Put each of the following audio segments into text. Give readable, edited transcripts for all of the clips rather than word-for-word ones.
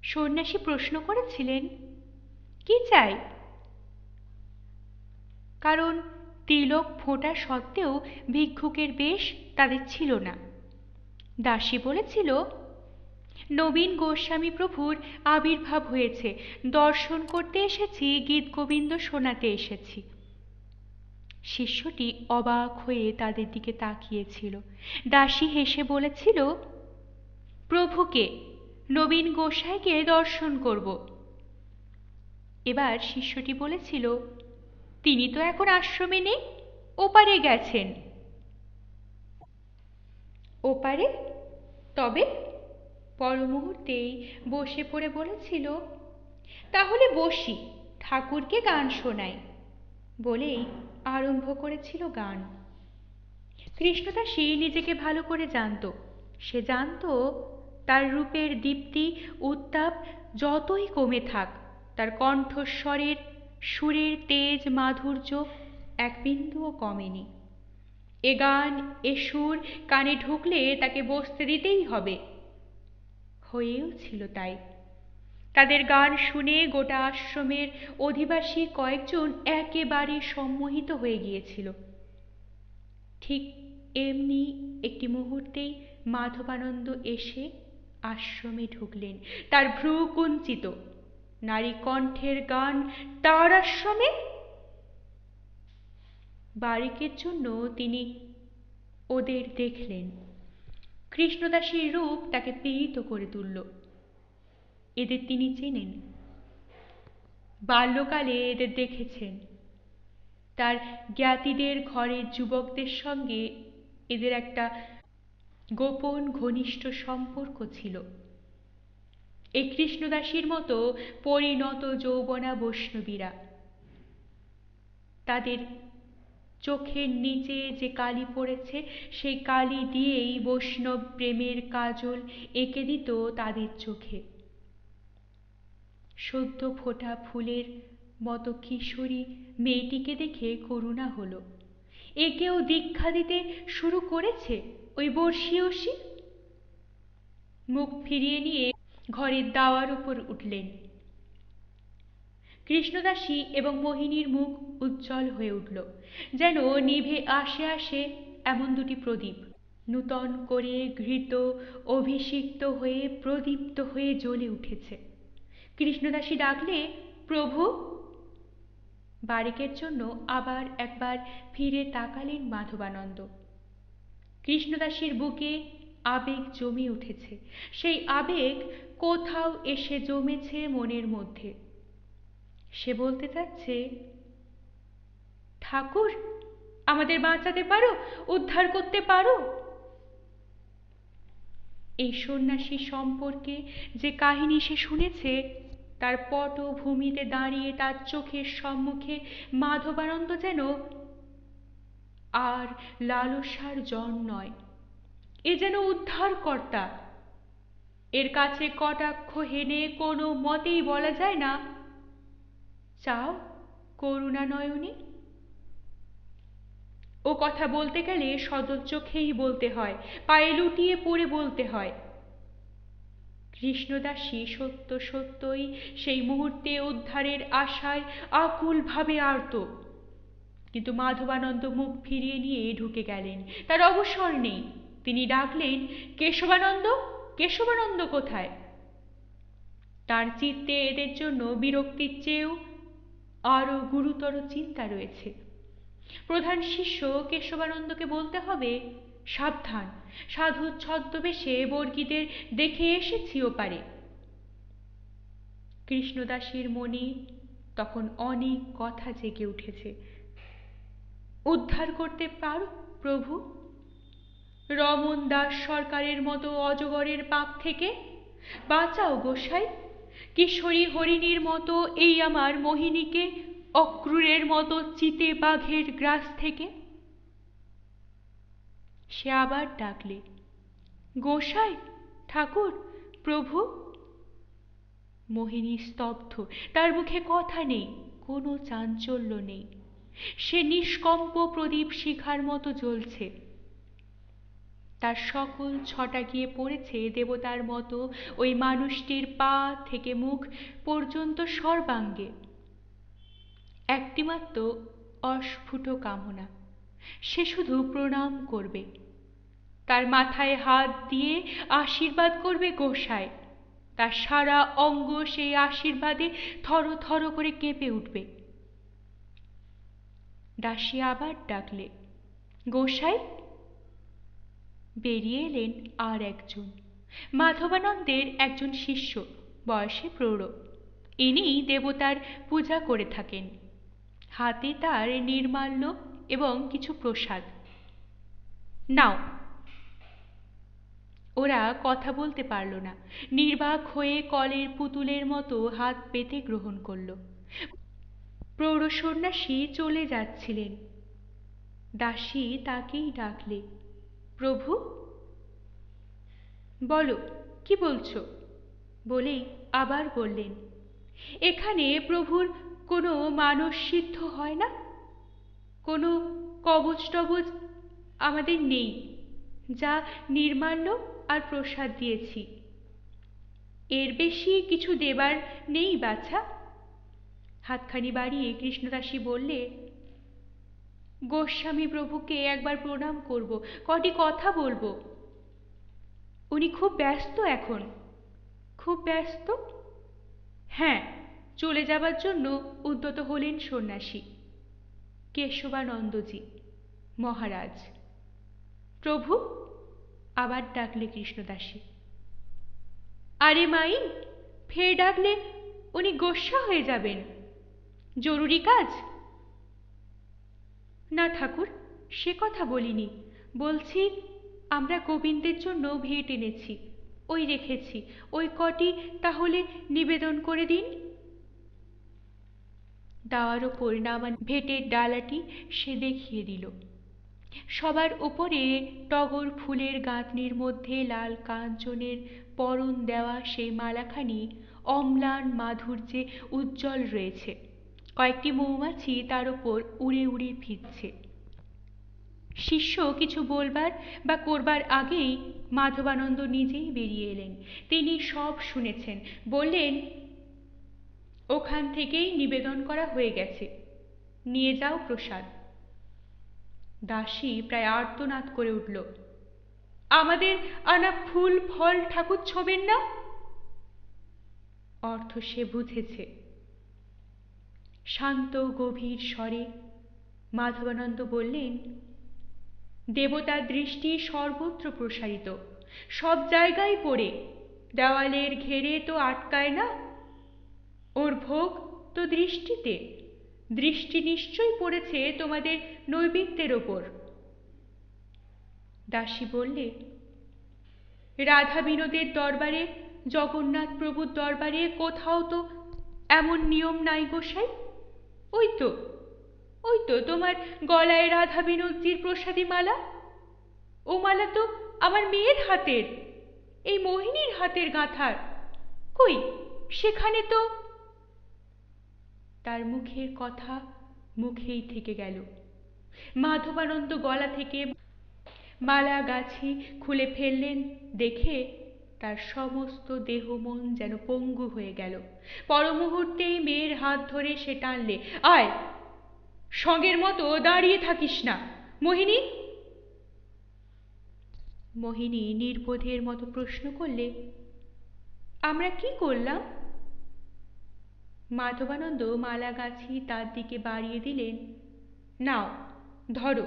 সন্ন্যাসী প্রশ্ন করেছিলেন, কি চাই? কারণ তিলক ফোঁটা সত্ত্বেও ভিক্ষুকের বেশ তাদের ছিল না। দাসী বলেছিল, নবীন গোস্বামী প্রভুর আবির্ভাব হয়েছে, দর্শন করতে এসেছি, গীত গোবিন্দ শোনাতে এসেছি। শিষ্যটি অবাক হয়ে তাদের দিকে তাকিয়েছিল। দাসী হেসে বলেছিল, প্রভুকে, নবীন গোসাইকে দর্শন করব। এবার শিষ্যটি বলেছিল, তিনি তো এখন আশ্রমে নেই, ওপারে গেছেন। ওপারে? তবে? পর মুহূর্তেই বসে পড়ে বলেছিল, তাহলে বসি, ঠাকুরকে গান শোনাই। বলেই আরম্ভ করেছিল গান। কৃষ্ণদাসী নিজেকে ভালো করে জানত। সে জানত তার রূপের দীপ্তি উত্তাপ যতই কমে থাক, তার কণ্ঠস্বরের সুরের তেজ মাধুর্য এক বিন্দুও কমেনি। এ গান এ সুর কানে ঢুকলে তাকে বসতে দিতেই হবে। হয়েও ছিল তাই। তাদের গান শুনে গোটা আশ্রমের অধিবাসী কয়েকজন একেবারে সম্মোহিত হয়ে গিয়েছিল। ঠিক এমনি একটি মুহূর্তেই মাধবানন্দ এসে আশ্রমে ঢুকলেন। তার ভ্রু কুঞ্চিত। নারী কণ্ঠের গান তার আশ্রমে? বারিকের জন্য তিনি ওদের দেখলেন। কৃষ্ণদাসীর রূপ তাকে পীড়িত করে তুলল। এদের তিনি চেনেন, বাল্যকালে এদের দেখেছেন। তার জ্ঞাতিদের ঘরের যুবকদের সঙ্গে এদের একটা গোপন ঘনিষ্ঠ সম্পর্ক ছিল। এই কৃষ্ণদাসীর মতো পরিণত যৌবনা বৈষ্ণবীরা, তাদের চোখের নিচে যে কালি পড়েছে, সেই কালি দিয়েই বৈষ্ণব প্রেমের কাজল এঁকে দিত তাদের চোখে। সদ্য ফোটা ফুলের মতো কিশোরী মেয়েটিকে দেখে করুণা হলো। একেও দীক্ষা দিতে শুরু করেছে ওই বর্ষীয়সী। মুখ ফিরিয়ে নিয়ে ঘরের দাওয়ার উপর উঠলেন। কৃষ্ণদাসী এবং মোহিনীর মুখ উজ্জ্বল হয়ে উঠল, যেন নিভে আসে আসে এমন দুটি প্রদীপ, নূতন করে ঘৃত অভিষিক্ত হয়ে প্রদীপ্ত হয়ে জ্বলে উঠেছে। কৃষ্ণদাসী ডাকলে, প্রভু। বারিকের জন্য আবার একবার ফিরে তাকালেন মাধবানন্দ। কৃষ্ণদাসীর বুকে আবেগ জমে উঠেছে। সেই আবেগ কোথাও এসে জমেছে মনের মধ্যে। সে বলতে চাচ্ছে, ঠাকুর, আমাদের বাঁচাতে পারো, উদ্ধার করতে পারো। এই সন্ন্যাসী সম্পর্কে যে কাহিনী সে শুনেছে, তার পটভূমিতে দাঁড়িয়ে তার চোখের সম্মুখে মাধবানন্দ যেন আর লালসার জন নয়, এ যেন উদ্ধারকর্তা। এর কাছে কটাক্ষ হেনে কোনো মতেই বলা যায় না, চাও করুণা নয়নে। ও কথা বলতে গেলে সদর চোখেই বলতে হয়, পায়ে লুটিয়ে পড়ে বলতে হয়। কৃষ্ণদাসী সত্য সত্যই সেই মুহূর্তে উদ্ধারের আশায় আকুলভাবে আর্ত। কিন্তু মাধবানন্দ মুখ ফিরিয়ে নিয়ে ঢুকে গেলেন। তার অবসর নেই। তিনি ডাকলেন, কেশবানন্দ, কেশবানন্দ কোথায়? তার চিত্তে এদের জন্য বিরক্তির চেয়েও আরো গুরুতর চিন্তা রয়েছে। প্রধান শিষ্য কেশবানন্দকে বলতে হবে, সাবধান, সাধু ছদ্মবেশে বর্গীদের দেখে এসেছি ওপারে। কৃষ্ণদাসীর মনে তখন অনেক কথা জেগে উঠেছে। উদ্ধার করতে পারো প্রভু? রমন দাস সরকারের মতো অজগরের পাপ থেকে বাঁচাও গোসাই। কিশোরী হরিণীর মতো এই আমার মোহিনীকে অক্রূরের মতো চিতে বাঘের গ্রাস থেকে। সে আবার ডাকলে, গোসাই, ঠাকুর, প্রভু। মোহিনী স্তব্ধ। তার মুখে কথা নেই, কোনো চাঞ্চল্য নেই। সে নিষ্কম্প প্রদীপ শিখার মতো জ্বলছে। তার সকল ছটা গিয়ে পড়েছে দেবতার মতো ওই মানুষটির পা থেকে মুখ পর্যন্ত সর্বাঙ্গে। একটিমাত্র অস্ফুট কামনা, সে শুধু প্রণাম করবে, তার মাথায় হাত দিয়ে আশীর্বাদ করবে গোসাই। তার সারা অঙ্গ সেই আশীর্বাদে থর থর করে কেঁপে উঠবে। দাসী আবার ডাকলে, গোসাই। বেরিয়ে এলেন আর একজন, মাধবানন্দের একজন শিষ্য, বয়সে প্রৌঢ়। ইনি দেবতার পূজা করে থাকেন। হাতে তার নির্মাল্য এবং কিছু প্রসাদ। নাও। ওরা কথা বলতে পারল না, নির্বাক হয়ে কলের পুতুলের মতো হাত পেতে গ্রহণ করল। প্রৌঢ় সন্ন্যাসী চলে যাচ্ছিলেন। দাসী তাকেই ডাকলে, প্রভু। বলো, কি বলছো? বলেই আবার বললেন, এখানে প্রভুর কোনো মানস সিদ্ধ হয় না? কোনো কবচ টবচ আমাদের নেই, যা নির্মাল্য আর প্রসাদ দিয়েছি। এর বেশি কিছু দেবার নেই বাছা। হাতখানি বাড়িয়ে কৃষ্ণদাসী বললে, গোস্বামী প্রভুকে একবার প্রণাম করব, কটি কথা বলবো। উনি খুব ব্যস্ত এখন। খুব ব্যস্ত? হ্যাঁ, চলে যাবার জন্য উদ্যত হলেন সন্ন্যাসী। কেশবানন্দজি মহারাজ। প্রভু, আবার ডাকলে কৃষ্ণদাসী। আরে মাই, ফের ডাকলে উনি গোস্বা হয়ে যাবেন। জরুরি কাজ? না ঠাকুর, সে কথা বলিনি। বলছি, আমরা গোবিন্দের জন্য ভেট এনেছি, ওই রেখেছি, ওই কটি তাহলে নিবেদন করে দিন। দাওয়ার ওপর নামান ভেটের ডালাটি সে দেখিয়ে দিল। সবার উপরে টগর ফুলের গাঁথনির মধ্যে লাল কাঞ্চনের পরন দেওয়া সেই মালাখানি অম্লান মাধুর্যে উজ্জ্বল রয়েছে। কয়েকটি মৌমাছি তার ওপর উড়ে উড়ে ফিরছে। শিষ্য কিছু বলবার বা করবার আগেই মাধবানন্দ নিজেই বেরিয়ে এলেন। তিনি সব শুনেছেন। বললেন, ওখান থেকেই নিবেদন করা হয়ে গেছে, নিয়ে যাও প্রসাদ। দাসী প্রায় আর্তনাদ করে উঠল, আমাদের আনা ফুল ফল ঠাকুর ছোবেন না? অর্থ সে বুঝেছে। শান্ত গভীর স্বরে মাধবানন্দ বললেন, দেবতার দৃষ্টি সর্বত্র প্রসারিত, সব জায়গায় পড়ে, দেওয়ালের ঘেরে তো আটকায় না। ওর ভোগ তো দৃষ্টিতে, দৃষ্টি নিশ্চয়ই পড়েছে তোমাদের নৈবেদ্যের ওপর। দাসী বললে, রাধা বিনোদের দরবারে, জগন্নাথ প্রভুর দরবারে কোথাও তো এমন নিয়ম নাই গোসাই। ওই তো তোমার গলায় রাধা বিনোদজির প্রসাদী মালা। ও মালা তো আমার মেয়ের হাতের, এই মোহিনীর হাতের গাঁথার। কই, সেখানে তো। তার মুখের কথা মুখেই থেকে গেল। মাধবানন্দ গলা থেকে মালা গাছি খুলে ফেললেন দেখে তার সমস্ত দেহ মন যেন পঙ্গু হয়ে গেল। পর মুহূর্তেই মেয়ের হাত ধরে সে টানলে, আয়, সঙ্গের মতো দাঁড়িয়ে থাকিস না। মোহিনী। মোহিনী নির্বোধের মতো প্রশ্ন করলে, আমরা কি করলাম? মাধবানন্দ মালা গাছি তার দিকে বাড়িয়ে দিলেন, নাও ধরো,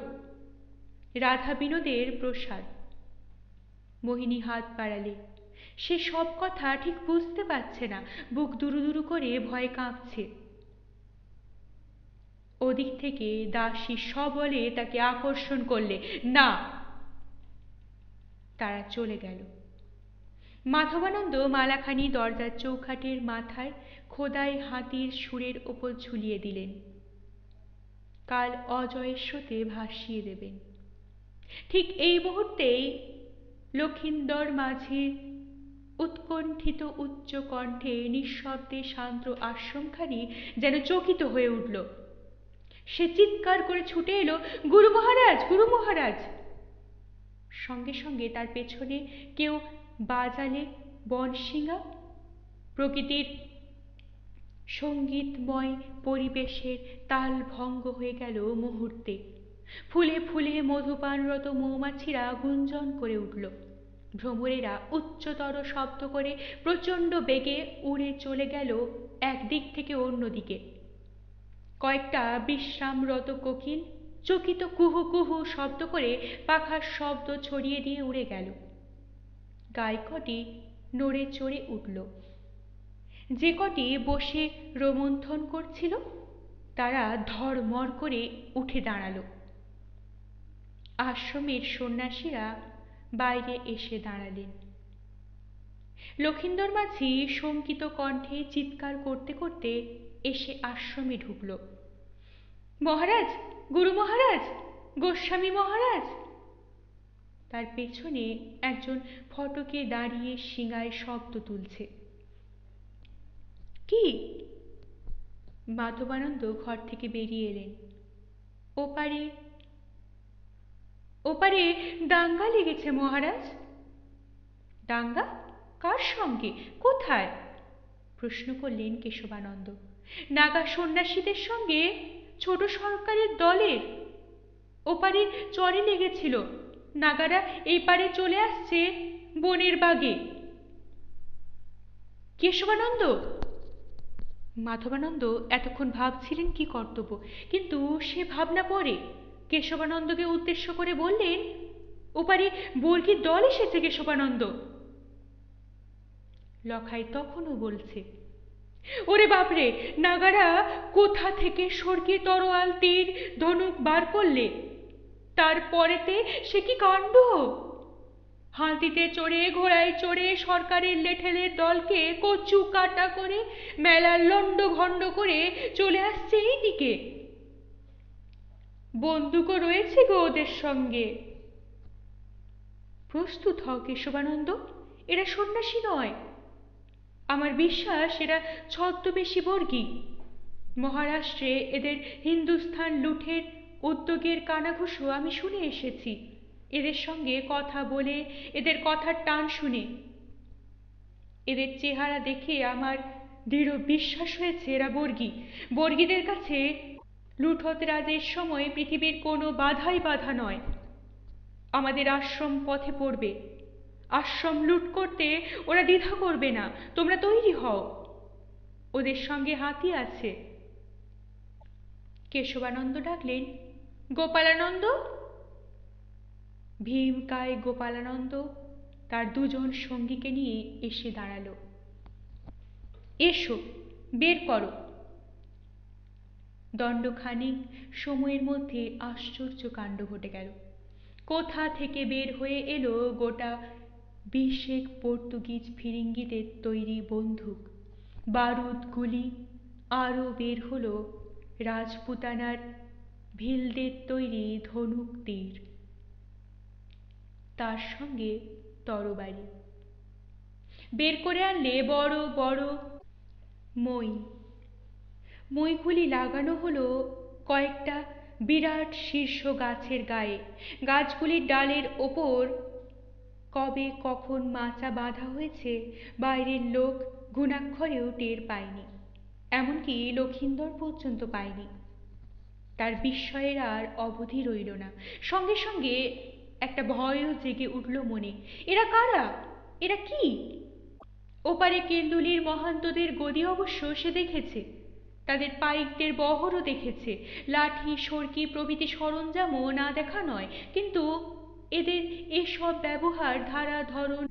রাধা বিনোদের প্রসাদ। মোহিনী হাত বাড়ালে। সে সব কথা ঠিক বুঝতে পারছে না, বুক দুরু দুরু করে ভয়ে কাঁপছে। ওদিক থেকে দাসী সবলে তাকে আকর্ষণ করলে, না। তারা চলে গেল। মাধবানন্দ মালাখানি দরজার চৌখাটের মাথায় খোদাই হাতির সুরের ওপর ঝুলিয়ে দিলেন। কাল অজয়ের স্রোতে ভাসিয়ে দেবেন। ঠিক এই মুহূর্তেই লক্ষিন্দর মাঝির উৎকণ্ঠিত উচ্চ কণ্ঠে নিঃশব্দে শান্ত আশ্রমখানি যেন চকিত হয়ে উঠল। সে চিৎকার করে ছুটে এলো, গুরু মহারাজ, গুরু মহারাজ। সঙ্গে সঙ্গে তার পেছনে কেউ বাজালে বনশিঙা। প্রকৃতির সঙ্গীতময় পরিবেশের তাল ভঙ্গ হয়ে গেল মুহূর্তে। ফুলে ফুলে মধুপানরত মৌমাছিরা গুঞ্জন করে উঠল। ভ্রমরেরা উচ্চতর শব্দ করে প্রচণ্ড বেগে উড়ে চলে গেল একদিক থেকে অন্যদিকে। কয়েকটা বিশ্রামরত কোকিল চকিত কুহু কুহু শব্দ করে পাখার শব্দ ছড়িয়ে দিয়ে উড়ে গেল। গায়ে কটি নড়ে চড়ে উঠল। যে কটি বসে রোমন্থন করছিল তারা ধড়মড় করে উঠে দাঁড়ালো। আশ্রমের সন্ন্যাসীরা বাইরে এসে দাঁড়ালেন। লক্ষিন্দর মাঝি শঙ্কিত কণ্ঠে চিৎকার করতে করতে এসে আশ্রমে ঢুকল। মহারাজ, গুরু মহারাজ, গোস্বামী মহারাজ। তার পেছনে একজন ফটকে দাঁড়িয়ে শিঙায় শব্দ তুলছে। কি? মাধবানন্দ ঘর থেকে বেরিয়ে এলেন। ওপারে ওপারে দাঙ্গা লেগেছে মহারাজ। দাঙ্গা? কার সঙ্গে? কোথায়? প্রশ্ন করলেন কেশবানন্দ। নাগা সন্ন্যাসীদের সঙ্গে ছোট সরকারের দলের। ওপারে চরে লেগেছিল। নাগারা এই পারে চলে আসছে বনের বাগে। কেশবানন্দ! মাধবানন্দ এতক্ষণ ভাবছিলেন কি কর্তব্য, কিন্তু সে ভাবনা পরে কেশবানন্দকে উদ্দেশ্য করে বললেন, ওপারে বর্গীর দল এসেছে কেশবানন্দ। লখাই তখনও বলছে, ওরে বাপরে, নাগারা কোথা থেকে সর্গে তরোয়াল তীর ধনুক বার করলে? তারপরেতে সে কি কাণ্ড! হাতিতে চড়ে ঘোড়ায় চড়ে সরকারের লেঠেলের দলকে কচু কাটা করে মেলার লন্ড ভন্ড করে চলে আসছে এই দিকে। বন্দুকও রয়েছে গো ওদের সঙ্গে। প্রস্তুত হও কেশবানন্দ, এরা সন্ন্যাসী নয়। আমার বিশ্বাস এরা ছদ্মবেশী বর্গী। মহারাষ্ট্রে এদের হিন্দুস্থান লুঠের উদ্যোগের কানাঘুষো আমি শুনে এসেছি। এদের সঙ্গে কথা বলে, এদের কথার টান শুনে, এদের চেহারা দেখে আমার দৃঢ় বিশ্বাস হয়েছে এরা বর্গী। বর্গীদের কাছে লুঠত রাজের সময় পৃথিবীর কোনো বাধাই বাধা নয়। আমাদের আশ্রম পথে পড়বে। আশ্রম লুট করতে ওরা দ্বিধা করবে না। তোমরা তৈরি হও। ওদের সঙ্গে হাতি আছে। কেশবানন্দ ডাকলেন, গোপালানন্দ। ভীমকায় গোপালানন্দ তার দুজন সঙ্গীকে নিয়ে এসে দাঁড়ালো। এসো, বের করো। দণ্ডখানিক সময়ের মধ্যে আশ্চর্য কাণ্ড ঘটে গেল। কোথা থেকে বের হয়ে এলো গোটা 20 পর্তুগিজ ফিরিঙ্গিদের তৈরি বন্দুক, বারুদ, গুলি। আরও বের হলো রাজপুতানার ভিলদের তৈরি ধনুক, তীর, তার সঙ্গে তরবারি। বের করে আনলে বড় বড় মই। মইগুলি লাগানো হলো কয়েকটা বিরাট শীর্ষ গাছের গায়ে। গাছগুলির ডালের ওপর কবে কখন মাচা বাঁধা হয়েছে বাইরের লোক ঘুণাক্ষরেও টের পায়নি, এমনকি লক্ষিন্দর পর্যন্ত পায়নি। তার বিস্ময়ের আর অবধি রইল না। সঙ্গে সঙ্গে একটা ভয়ও জেগে উঠল মনে। এরা কারা? এরা কি? ওপারে কেন্দুলির মহান্তদের গদি অবশ্য সে দেখেছে, তাদের পাইকদের বহরও দেখেছে, লাঠি সরকি প্রভৃতি সরঞ্জামও না দেখা নয়। কিন্তু এদের এসব ব্যবহার, ধারা, ধরন,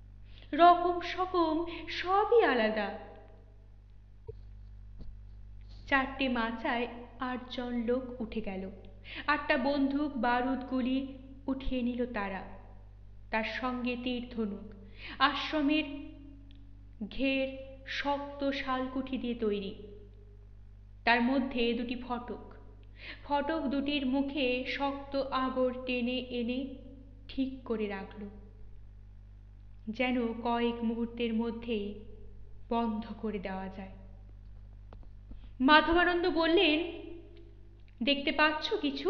রকম সকম সবই আলাদা। 4টে মাচায় 8 জন লোক উঠে গেল। 8টা বন্দুক, বারুদ, গুলি উঠিয়ে নিল তারা। তার সঙ্গে তীর, ধনুক। আশ্রমের ঘের শক্ত শালকুঠি দিয়ে তৈরি। তার মধ্যে 2টি ফটক। ফটক দুটির মুখে শক্ত আগর টেনে এনে ঠিক করে রাখল, যেন কয়েক মুহূর্তের মধ্যেই বন্ধ করে দেওয়া যায়। মাধবানন্দ বললেন, দেখতে পাচ্ছ কিছু?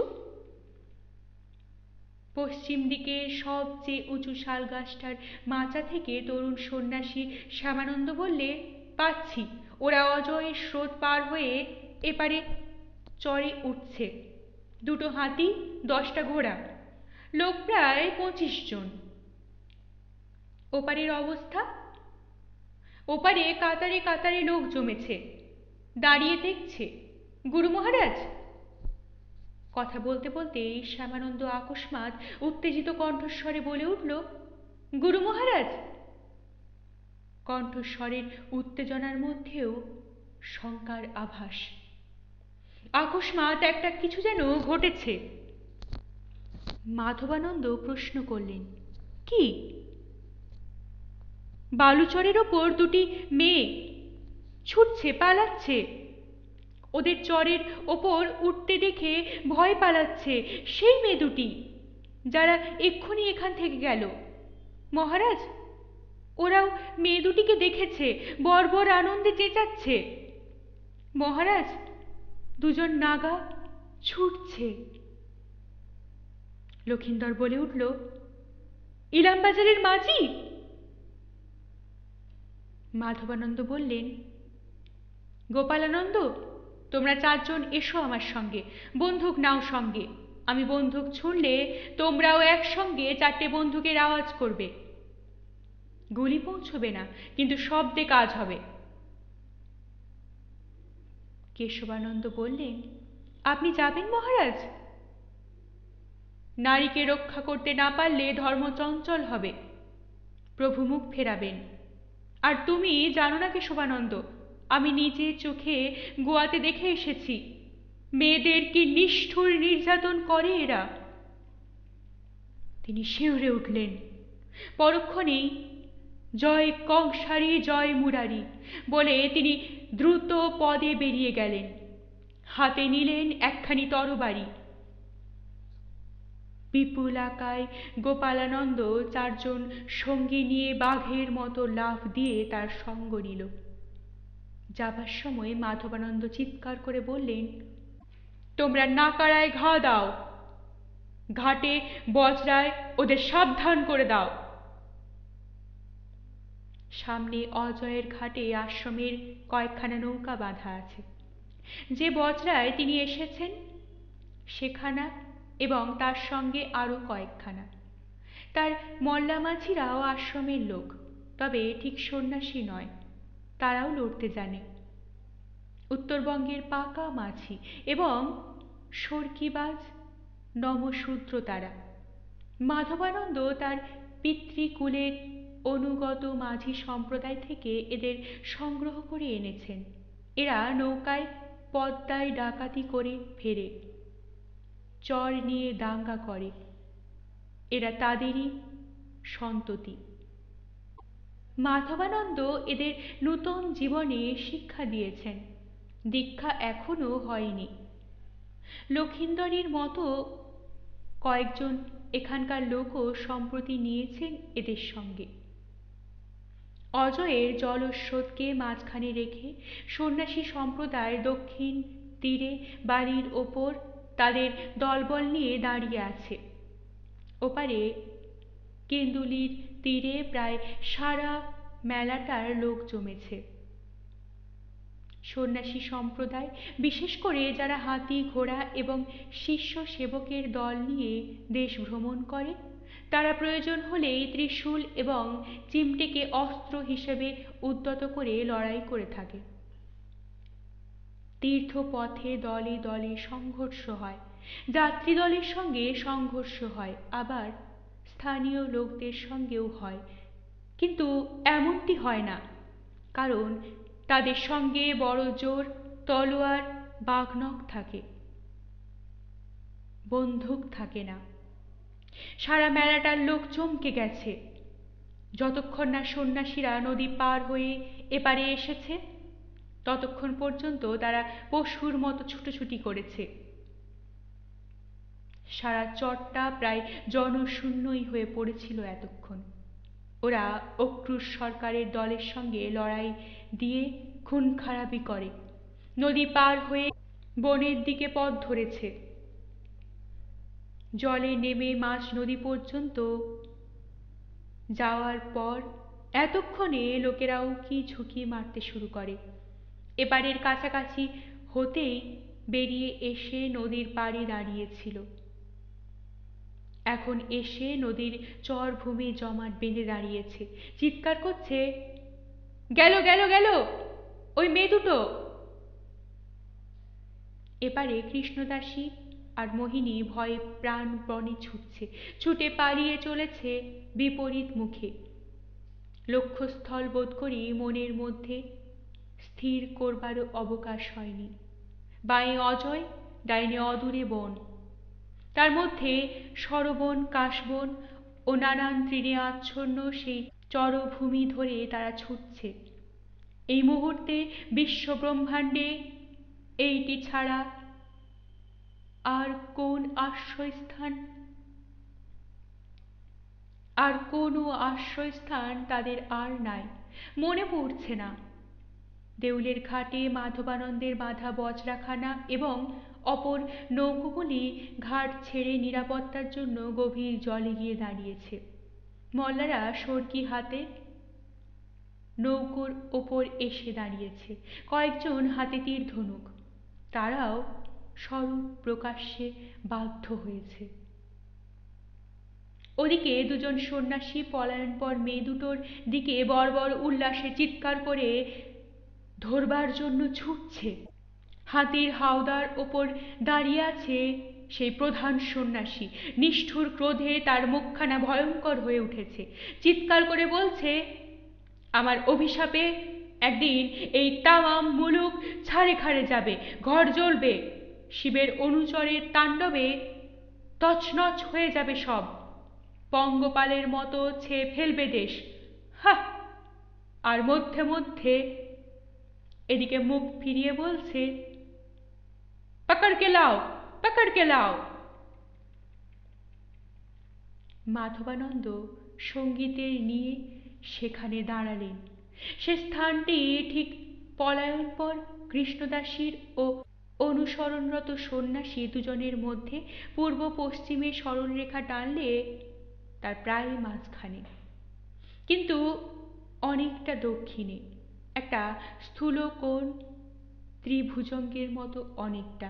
পশ্চিম দিকে সবচেয়ে উঁচু শাল গাছটার মাচা থেকে তরুণ সন্ন্যাসী শ্যামানন্দ বললে, পাচ্ছি, ওরা অজয়ের স্রোত পার হয়ে এপারে চরে উঠছে। 2টো হাতি, 10টা ঘোড়া, লোক প্রায় 25 জন। ওপারের অবস্থা? ওপারে কাতারে কাতারে লোক জমেছে, দাঁড়িয়ে দেখছে। গুরু মহারাজ! কথা বলতে বলতে শ্যামানন্দ আকস্মাৎ উত্তেজিত কণ্ঠস্বরে বলে উঠল, গুরু মহারাজ! কণ্ঠস্বরের উত্তেজনার মধ্যেও শঙ্কার আভাস। আকস্মাৎ একটা কিছু যেন ঘটেছে। মাধবানন্দ প্রশ্ন করলেন, কি? বালুচরের ওপর 2টি মেয়ে ছুটছে, পালাচ্ছে। ওদের চরের ওপর উঠতে দেখে ভয় পালাচ্ছে। সেই মেয়ে 2টি, যারা এক্ষুনি এখান থেকে গেল। মহারাজ, ওরাও মেয়ে 2টিকে দেখেছে, বর্বর আনন্দে চেঁচাচ্ছে। মহারাজ, 2 জন নাগা ছুটছে। লক্ষিন্দর বলে উঠল, ইলামবাজারের মাঝি? মাধবানন্দ বললেন, গোপালানন্দ, তোমরা 4 জন এসো আমার সঙ্গে, বন্দুক নাও সঙ্গে। আমি বন্দুক ছুঁড়লে তোমরাও একসঙ্গে 4টে বন্দুকের আওয়াজ করবে। গুলি পৌঁছবে না, কিন্তু শব্দে কাজ হবে। কেশবানন্দ বললেন, আপনি যাবেন মহারাজ? নারীকে রক্ষা করতে না পারলে ধর্ম চঞ্চল হবে, প্রভু মুখ ফেরাবেন। আর তুমি জানো না কেশবানন্দ, আমি নিজে চোখে গোয়াতে দেখে এসেছি মেয়েদের কি নিষ্ঠুর নির্যাতন করে এরা। তিনি শিউরে উঠলেন। পরক্ষণেই জয় কংসারী জয় মুরারি বলে তিনি দ্রুত পদে বেরিয়ে গেলেন। হাতে নিলেন একখানি তরবারি। বিপুল আকায় গোপালানন্দ 4 জন সঙ্গী নিয়ে বাঘের মতো লাফ দিয়ে তার সঙ্গ নিল। যাবার সময় মাধবানন্দ চিৎকার করে বললেন, তোমরা নাকারায় ঘা দাও, ঘাটে বজরায় ওদের সাবধান করে দাও। সামনে অজয়ের ঘাটে আশ্রমের কয়েকখানা নৌকা বাঁধা আছে। যে বজরায় তিনি এসেছেন সেখানা এবং তার সঙ্গে আরো কয়েকখানা। তার মল্লা মাঝিরাও আশ্রমের লোক, তবে ঠিক সন্ন্যাসী নয়, তারাও লড়তে জানে। উত্তরবঙ্গের পাকা মাঝি এবং সর্কিবাজ নমশূদ্র তারা। মাধবানন্দ তার পিতৃকুলের অনুগত মাঝি সম্প্রদায় থেকে এদের সংগ্রহ করে এনেছেন। এরা নৌকায় পদ্মায় ডাকাতি করে ফেরে, চর নিয়ে দাঙ্গা করে। এরা তাদেরই সন্ততি। মাধবানন্দ এদের নূতন জীবনে শিক্ষা দিয়েছেন, দীক্ষা এখনো হয়নি। লক্ষিন্দরের মতো কয়েকজন এখানকার লোকও সম্প্রতি নিয়েছেন এদের সঙ্গে। অজয়ের জলস্রোতকে মাঝখানে রেখে সন্ন্যাসী সম্প্রদায় দক্ষিণ তীরে বাড়ির ওপর তাদের দলবল নিয়ে দাঁড়িয়ে আছে। ওপারে কেন্দুলির তীরে প্রায় সারা মেলাটার লোক জমেছে। সন্ন্যাসী সম্প্রদায়, বিশেষ করে যারা হাতি ঘোড়া এবং শিষ্য সেবকের দল নিয়ে দেশ ভ্রমণ করে, তারা প্রয়োজন হলেই ত্রিশূল এবং চিমটেকে অস্ত্র হিসেবে উদ্যত করে লড়াই করে থাকে। তীর্থপথে দলে দলে সংঘর্ষ হয়, যাত্রী দলের সঙ্গে সংঘর্ষ হয়, আবার স্থানীয় লোকদের সঙ্গেও হয়। কিন্তু এমনটি হয় না, কারণ তাদের সঙ্গে বড় জোর তলোয়ার বাঘনখ থাকে, বন্দুক থাকে না। সারা মেলাটার লোক চমকে গেছে। যতক্ষণ না সন্ন্যাসীরা নদী পার হয়ে এপারে এসেছে ততক্ষণ পর্যন্ত তারা পশুর মতো ছুটোছুটি করেছে। সারা চরটা প্রায় জনশূন্যই হয়ে পড়েছিল এতক্ষণ। ওরা অক্রুশ সরকারের দলের সঙ্গে লড়াই দিয়ে খুন খারাপি করে, নদী পার হয়ে বনের দিকে পথ ধরেছে। জলে নেমে মাঝ নদী পর্যন্ত যাওয়ার পর এতক্ষণে লোকেরা উকি ঝুঁকি মারতে শুরু করে। এপারের কাছাকাছি হতেই বেরিয়ে এসে নদীর পাড়ে দাঁড়িয়েছিল। এখন এসে নদীর চরভূমি জমাট বেঁধে দাঁড়িয়েছে, চিৎকার করছে, গেল গেল গেল ওই মেয়ে দুটো। এপারে কৃষ্ণদাসী আর মোহিনী ভয়ে প্রাণপণে ছুটছে, ছুটে পালিয়ে চলেছে বিপরীত মুখে। লক্ষ্যস্থল বোধ করি মনের মধ্যে স্থির করবারও অবকাশ হয়নি। বাঁয়ে অজয়, ডাইনে অদূরে বন, তার মধ্যে সরবন, কাশবন ও নানান তৃণে আচ্ছন্ন সেই চরভূমি ধরে তারা ছুটছে। এই মুহূর্তে বিশ্ব ব্রহ্মাণ্ডে এইটি ছাড়া আর কোনো আশ্রয়স্থান তাদের আর নাই। মনে পড়ছে না দেউলের ঘাটে মাধবানন্দের বাঁধা বজরাখানা এবং অপর নৌকোগুলি ঘাট ছেড়ে নিরাপত্তার জন্য গভীর জলে গিয়ে দাঁড়িয়েছে। মল্লারা সরকি হাতে নৌকোর ওপর এসে দাঁড়িয়েছে, কয়েকজন হাতে তীর ধনুক। তারাও স্বরূপ প্রকাশ্যে বাধ্য হয়েছে। ওদিকে দুজন সন্ন্যাসী পলায়নপর মেয়ে দুটোর দিকে বর্বর উল্লাসে চিৎকার করে ধরবার জন্য ছুটছে। হাতির হাওদার ওপর দাঁড়িয়ে আছে সেই প্রধান সন্ন্যাসী। নিষ্ঠুর ক্রোধে তার মুখখানা ভয়ঙ্কর হয়ে উঠেছে। চিৎকার করে বলছে, আমার অভিশাপে একদিন এই তামাম মুলুক ছাড়ে খাড়ে যাবে, ঘর জ্বলবে, শিবের অনুচরের তাণ্ডবে তছনছ হয়ে যাবে সব, পঙ্গপালের মতো ছেয়ে ফেলবে দেশ। হা! আর মধ্যে মধ্যে এদিকে মুখ ফিরিয়ে বলছে, পকড়কে লাও, পকড়কে লাও। মাধবানন্দ সঙ্গীতের নিয়ে সেখানে দাঁড়ালেন। সে স্থানটি ঠিক পলায়নপর কৃষ্ণদাসীর ও অনুসরণরত সন্ন্যাসী দুজনের মধ্যে পূর্ব পশ্চিমে সরলরেখা টানলে তার প্রায় মাঝখানে, কিন্তু অনেকটা দক্ষিণে, একটা স্থূল কোণ, ত্রিভুজঙ্গের মতো অনেকটা।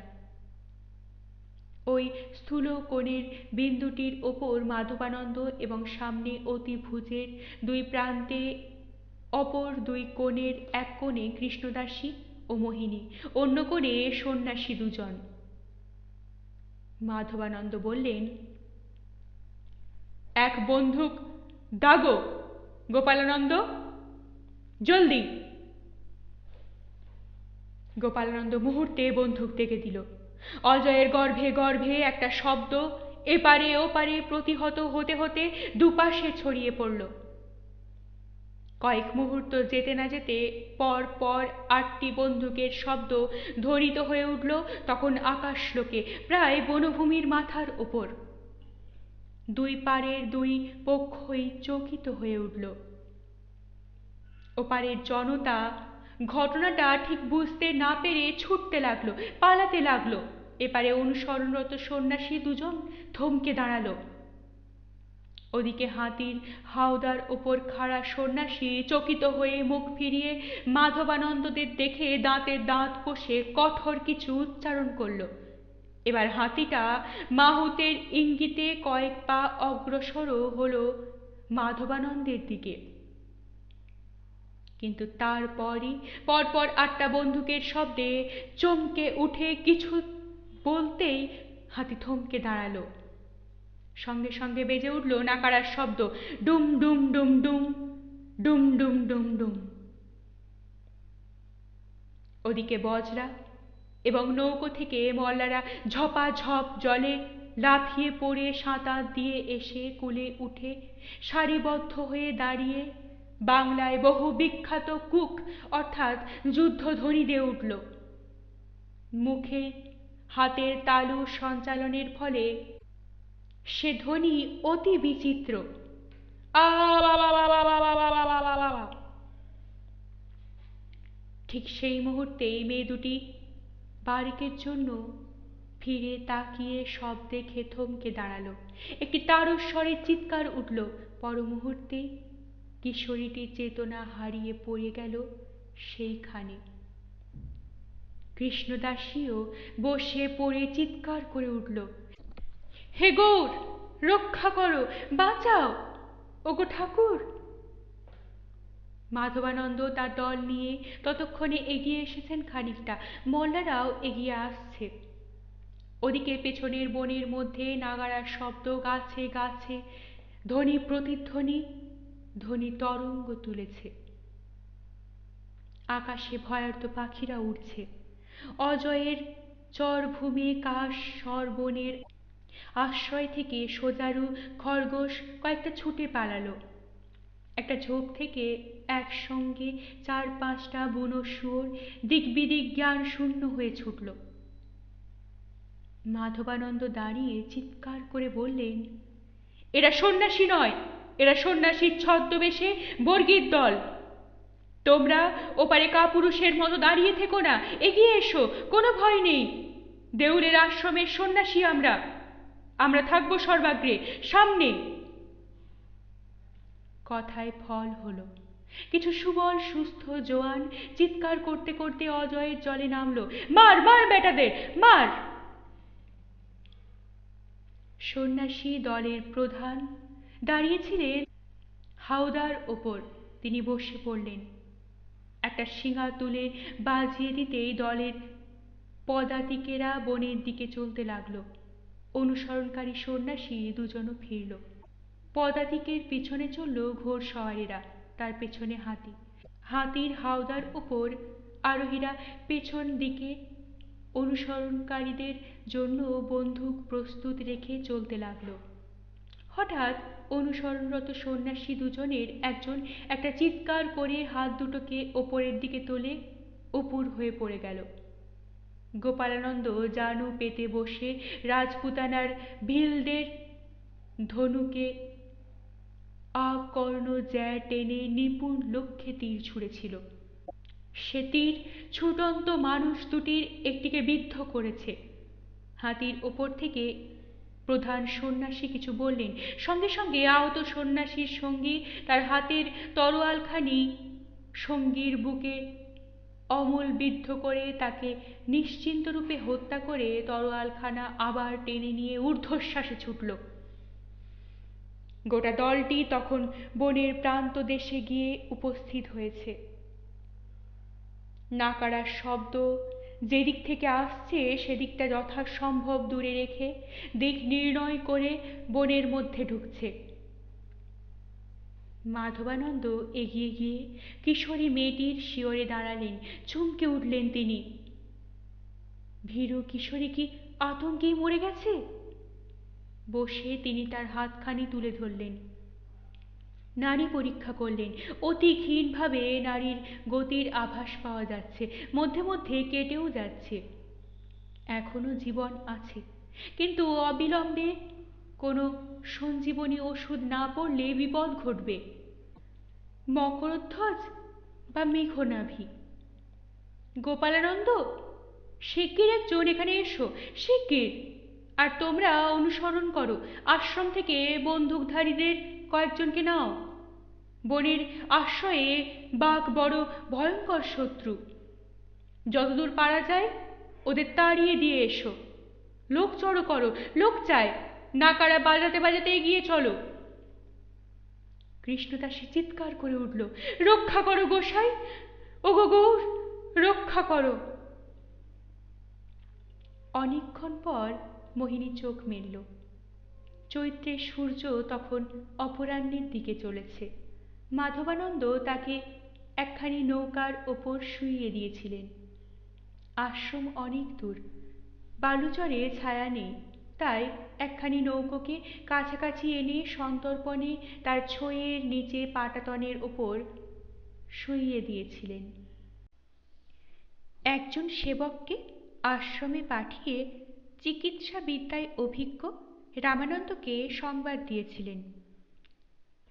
ওই স্থূল কোণের বিন্দুটির ওপর মাধবানন্দ এবং সামনে অতিভুজের দুই প্রান্তে অপর দুই কোণের এক কোণে কৃষ্ণদাসী ও মোহিনী, অন্য কোণে সন্ন্যাসী দুজন। মাধবানন্দ বললেন, এক বন্দুক দাগো গোপালানন্দ, জলদি। গোপালানন্দ মুহূর্তে বন্দুক দেখে দিল। অজয়ের গর্ভে গর্ভে একটা শব্দ এপারে ওপারে প্রতিহত হতে হতে দুপাশে ছড়িয়ে পড়ল। কয়েক মুহূর্ত যেতে না যেতে পর পর 8টি বন্দুকের শব্দ ধ্বনিত হয়ে উঠল তখন আকাশলোকে, প্রায় বনভূমির মাথার ওপর। দুই পারের দুই পক্ষই চকিত হয়ে উঠল। ওপারের জনতা ঘটনাটা ঠিক বুঝতে না পেরে ছুটতে লাগলো, পালাতে লাগলো। এপারে অনুসরণরত সন্ন্যাসী দুজন থমকে দাঁড়ালো। ওদিকে হাতির হাওদার ওপর খাড়া সন্ন্যাসী চকিত হয়ে মুখ ফিরিয়ে মাধবানন্দদের দেখে দাঁতে দাঁত কষে কঠোর কিছু উচ্চারণ করল। এবার হাতিটা মাহুতের ইঙ্গিতে কয়েক পা অগ্রসরও হলো মাধবানন্দের দিকে, কিন্তু তারপরই পরপর 8টা বন্দুকের শব্দে চমকে উঠে কিছু বলতেই হাতি থমকে দাঁড়ালো। সঙ্গে সঙ্গে বেজে উঠল নাকাড়ার শব্দ, ডুম ডুম ডুম ডুম, ডুম ডুম ডুম ডুম। ওদিকে বজরা এবং নৌকো থেকে মল্লারা ঝপাঝপ জলে লাফিয়ে পড়ে সাঁতার দিয়ে এসে কূলে উঠে সারিবদ্ধ হয়ে দাঁড়িয়ে বাংলায় বহু বিখ্যাত কুক অর্থাৎ যুদ্ধধ্বনি দিয়ে উঠল। মুখে হাতের তালু সঞ্চালনের ফলে সে ধ্বনি অতি বিচিত্র। ঠিক সেই মুহূর্তে মেয়ে দুটি বারিকের জন্য ফিরে তাকিয়ে সব দেখে থমকে দাঁড়ালো। একটি তারস্বরের চিৎকার উঠল। পর মুহূর্তে কিশোরীটির চেতনা হারিয়ে পড়ে গেল সেইখানে। কৃষ্ণদাসীও বসে পড়ে চিৎকার করে উঠল, হে গৌর, রক্ষা করো, বাঁচাও, ওগো ঠাকুর। মাধবানন্দ তার দল নিয়ে ততক্ষণে এগিয়ে এসেছেন খানিকটা। মল্লারাও এগিয়ে আসছে। ওদিকে পেছনের বনের মধ্যে নাগাড়ার শব্দ, গাছে গাছে ধ্বনি প্রতিধ্বনি, ধ্বনি তরঙ্গ তুলেছে। আকাশে ভয়ার্ত পাখিরা উড়ছে। অজয়ের চরভূমি কাশ সরবনের আশ্রয় থেকে সোজারু খরগোশ কয়েকটা ছুটে পালালো। একটা ঝোপ থেকে একসঙ্গে 4-5টা বুনো শুয়োর দিক বিদিক জ্ঞান শূন্য হয়ে ছুটল। মাধবানন্দ দাঁড়িয়ে চিৎকার করে বললেন, এরা সন্ন্যাসী নয়, এরা সন্ন্যাসীর ছদ্মবেশে বর্গীর দল। তোমরা ওপারে কাপুরুষের মতো দাঁড়িয়ে থেকো না, এগিয়ে এসো, কোনো ভয় নেই। দেউলের আশ্রমের সন্ন্যাসী আমরা, আমরা থাকবো সর্বাগ্রে, সামনে। কথায় ফল হলো। কিছু সুবল সুস্থ জোয়ান চিৎকার করতে করতে অজয়ের জলে নামলো, মার মার বেটাদের, মার। সন্ন্যাসী দলের প্রধান দাঁড়িয়েছিলেন হাওদার ওপর। তিনি বসে পড়লেন। একটা শিঙা তুলে বাজিয়ে দিতেই দলের পদাতিকেরা বনের দিকে চলতে লাগলো। অনুসরণকারী সন্ন্যাসী দুজনও ফিরল। পদাতিকের পিছনে চলল ঘোড়সওয়ারেরা, তার পেছনে হাতি। হাতির হাওদার উপর আরোহীরা পেছন দিকে অনুসরণকারীদের জন্য বন্দুক প্রস্তুত রেখে চলতে লাগলো। হঠাৎ অনুসরণরত সন্ন্যাসী দুজনের একজন একটা চিৎকার করে হাত দুটোকে ওপরের দিকে তোলে উপুর হয়ে পড়ে গেল। গোপালানন্দ জানু পেতে বসে রাজপুতানার ভিলদের ধনুকে আকর্ণ জ্যা টেনে নিপুণ লক্ষ্যে তীর ছুঁড়েছিল। সে তীর ছুটন্ত মানুষ দুটির একটিকে বিদ্ধ করেছে। হাতির ওপর থেকে প্রধান সন্ন্যাসী কিছু বললেন। সঙ্গে সঙ্গে আহত সন্ন্যাসীর সঙ্গী তার হাতের তরোয়ালখানি সঙ্গীর বুকে অমল বিদ্ধ করে তাকে নিশ্চিন্ত রূপে হত্যা করে তরোয়ালখানা আবার টেনে নিয়ে ঊর্ধ্বশ্বাসে ছুটল। গোটা দলটি তখন বনের প্রান্ত দেশে গিয়ে উপস্থিত হয়েছে। নাকাড়ার শব্দ যেদিক থেকে আসছে সেদিকটা যথাসম্ভব দূরে রেখে দিক নির্ণয় করে বনের মধ্যে ঢুকছে। মাধবানন্দ এগিয়ে গিয়ে কিশোরী মেয়েটির শিয়রে দাঁড়ালেন। চমকে উঠলেন তিনি। ভীরু কিশোরী কি আতঙ্কেই মরে গেছে? বসে তিনি তার হাতখানি তুলে ধরলেন। নাড়ি পরীক্ষা করলেন। অতি ক্ষীণভাবে নারীর গতির আভাস পাওয়া যাচ্ছে, মধ্যে মধ্যে কেটেও যাচ্ছে। এখনো জীবন আছে, কিন্তু অবিলম্বে কোনো সঞ্জীবনী ওষুধ না পড়লে বিপদ ঘটবে। মকরধ্বজ বা মেঘনাভি। গোপালানন্দ, শিগগির একজন এখানে এসো, শিগগির। আর তোমরা অনুসরণ করো, আশ্রম থেকে বন্দুকধারীদের কয়েকজনকে নাও। বনের আশ্রয়ে বাঘ বড় ভয়ঙ্কর শত্রু। যতদূর পারা যায় ওদের তাড়িয়ে দিয়ে এসো। লোক জড়ো করো, লোক চায়, নাকাড়া বাজাতে বাজাতে এগিয়ে চলো। কৃষ্ণদাসী চিৎকার করে উঠল, রক্ষা করো গোসাই, ওগো গৌর, রক্ষা করো। অনেকক্ষণ পর মোহিনী চোখ মেলল। চৈত্রের সূর্য তখন অপরাহ্নের দিকে চলেছে। মাধবানন্দ তাকে একখানি নৌকার ওপর শুইয়ে দিয়েছিলেন। আশ্রম অনেক দূর, বালুচরে ছায়া নেই, তাই একখানি নৌকোকে কাছাকাছি এনে সন্তর্পণে তার ছইয়ের নিচে পাটাতনের ওপর শুইয়ে দিয়েছিলেন। একজন সেবককে আশ্রমে পাঠিয়ে চিকিৎসা বিদ্যায় অভিজ্ঞ রামানন্দকে সংবাদ দিয়েছিলেন।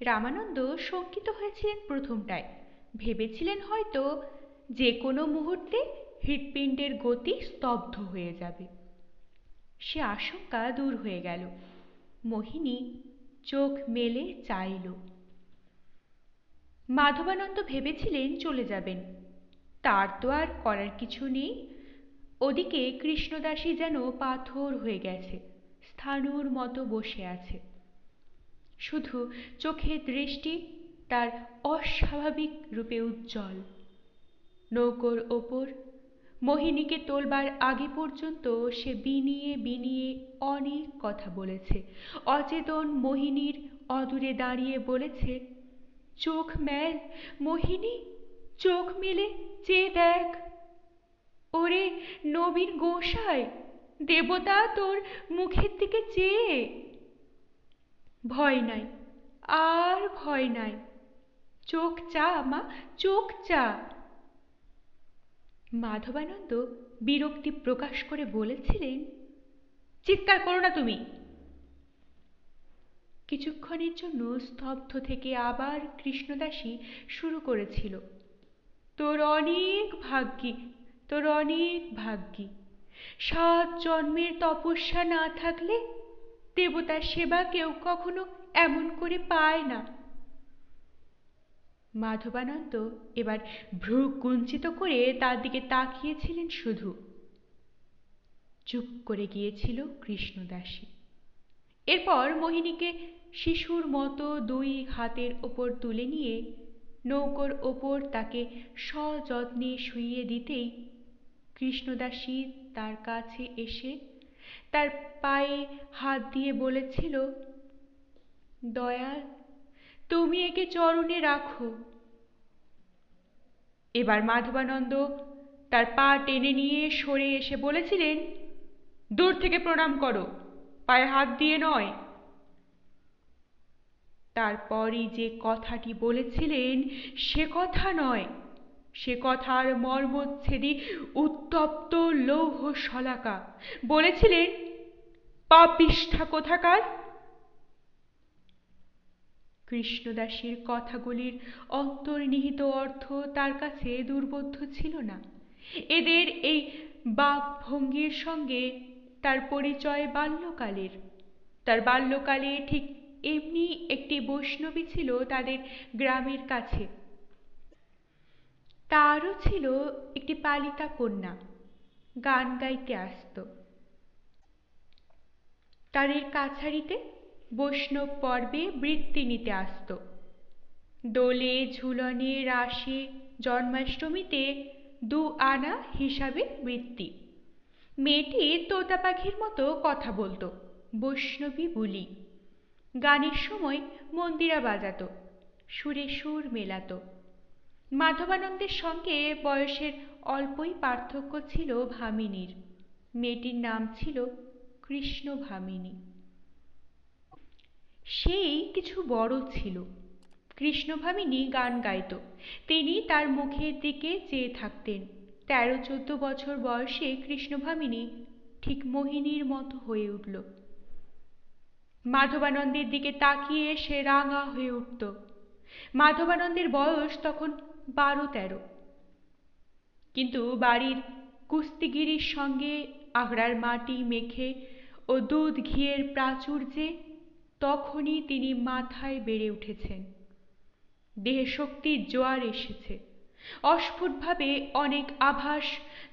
রামানন্দ শঙ্কিত হয়েছিলেন প্রথমটায়, ভেবেছিলেন হয়তো যে কোনো মুহূর্তে হৃৎপিণ্ডের গতি স্তব্ধ হয়ে যাবে। সে আশঙ্কা দূর হয়ে গেল। মোহিনী চোখ মেলে চাইল। মাধবানন্দ ভেবেছিলেন চলে যাবেন, তার তো আর করার কিছু নেই। ওদিকে কৃষ্ণদাসী যেন পাথর হয়ে গেছে, স্থাণুর মতো বসে আছে। শুধু চোখের দৃষ্টি তার অস্বাভাবিক রূপে উজ্জ্বল। নৌকোর ওপর মোহিনীকে তোলবার আগে পর্যন্ত সে বিনিয়ে বিনিয়ে অনেক কথা বলেছে। অচেতন মোহিনীর অদূরে দাঁড়িয়ে বলেছে, চোখ মেল মোহিনী, চোখ মেলে চেয়ে দেখ। ওরে নবীন গোসাই, দেবতা তোর মুখের দিকে চেয়ে। ভয় নাই, আর ভয় নাই, চোখ চা মা, চোখ চা। মাধবানন্দ বিরক্তি প্রকাশ করে বলেছিলেন, চিৎকার করো না তুমি। কিছুক্ষণের জন্য স্তব্ধ থেকে আবার কৃষ্ণদাসী শুরু করেছিল, তোর অনেক ভাগ্যি, তোর অনেক ভাগ্যি। 7 জন্মের তপস্যা না থাকলে দেবতার সেবা কেউ কখনো এমন করে পায় না। মাধবানন্দ এবার ভ্রু কুঞ্চিত করে তার দিকে তাকিয়েছিলেন শুধু। চুপ করে গিয়েছিল কৃষ্ণদাসী। এরপর মোহিনীকে শিশুর মতো 2 হাতের ওপর তুলে নিয়ে নৌকোর ওপর তাকে সযত্নে শুইয়ে দিতেই কৃষ্ণদাসী তার কাছে এসে তার পায়ে হাত দিয়ে বলেছিল, দয়াল, তুমি একে চরণে রাখো। এবার মাধবানন্দ তার পা টেনে নিয়ে সরে এসে বলেছিলেন, দূর থেকে প্রণাম করো, পায়ে হাত দিয়ে নয়। তারপরই যে কথাটি বলেছিলেন সে কথা নয়, সে কথার মর্মচ্ছেদী উত্তপ্ত লৌহ শলাকা। বলেছিলেন, পাপিষ্ঠা কোথাকার। কৃষ্ণদাসীর কথাগুলির অন্তর্নিহিত অর্থ তার কাছে দুর্বোধ্য ছিল না। এদের এই বাকভঙ্গির সঙ্গে তার পরিচয় বাল্যকালের। তার বাল্যকালে ঠিক এমনি একটি বৈষ্ণবী ছিল তাদের গ্রামের কাছে। তারও ছিল একটি পালিতা কন্যা, গান গাইতে আসত। তাদের কাছারিতে বৈষ্ণব পর্বে বৃত্তি নিতে আসত। দোলে, ঝুলনে, রাসে, জন্মাষ্টমীতে 2 আনা হিসাবে বৃত্তি। মেয়েটি তোতা পাখির মতো কথা বলতো, বৈষ্ণবী বুলি। গানের সময় মন্দিরা বাজাতো, সুরে সুর মেলাতো। মাধবানন্দের সঙ্গে বয়সের অল্পই পার্থক্য ছিল ভামিনীর। মেয়েটির নাম ছিল কৃষ্ণ ভামিনী। সেই কিছু বড় ছিল। কৃষ্ণ ভামিনী গান গাইত, তিনি তার মুখের দিকে চেয়ে থাকতেন। 13-14 বছর বয়সে কৃষ্ণ ভামিনী ঠিক মোহিনীর মতো হয়ে উঠল। মাধবানন্দের দিকে তাকিয়ে সে রাঙা হয়ে উঠত। মাধবানন্দের বয়স তখন 12-13। কিন্তু বাড়ির কুস্তিগিরির সঙ্গে আগড়ার মাটি মেখে ও দুধ ঘিয়ের প্রাচুর্যে তখনই তিনি মাথায় বেড়ে উঠেছেন। দেহে শক্তির জোয়ার এসেছে। অস্ফুটভাবে অনেক আভাস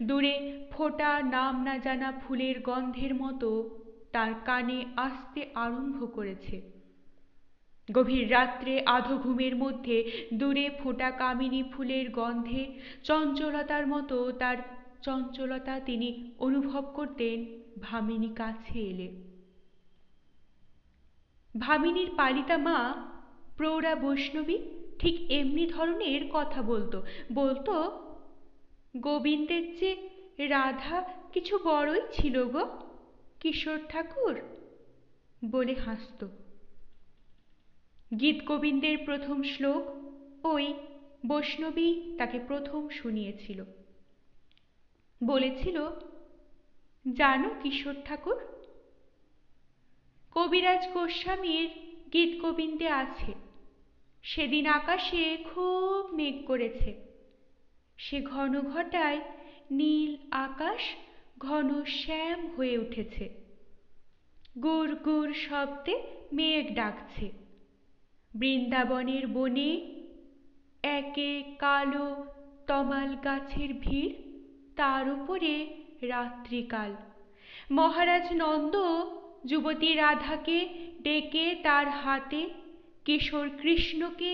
দূরে ফোটা নাম না জানা ফুলের গন্ধের মতো তার কানে আসতে আরম্ভ করেছে। গভীর রাত্রে আধো ঘুমের মধ্যে দূরে ফোটা কামিনী ফুলের গন্ধে চঞ্চলতার মতো তার চঞ্চলতা তিনি অনুভব করতেন ভামিনী কাছে এলে। ভামিনীর পালিতা মা প্রৌঢ়া বৈষ্ণবী ঠিক এমনি ধরনের কথা বলতো, গোবিন্দের চেয়ে রাধা কিছু বড়ই ছিল গো, কিশোর ঠাকুর বলে হাসত। গীত গোবিন্দের প্রথম শ্লোক ওই বৈষ্ণবী তাকে প্রথম শুনিয়েছিল। বলেছিল, জানো কিশোর ঠাকুর, কবিরাজ গোস্বামীর গীত গোবিন্দে আছে, সেদিন আকাশে খুব মেঘ করেছে, সে ঘন ঘটায় নীল আকাশ ঘন শ্যাম হয়ে উঠেছে। গুড় গুড় শব্দে মেঘ ডাকছে। বৃন্দাবনের বনে একে কালো তমাল গাছের ভিড়, তার উপরে রাত্রিকাল। মহারাজ নন্দ যুবতী রাধাকে ডেকে তার হাতে কিশোর কৃষ্ণকে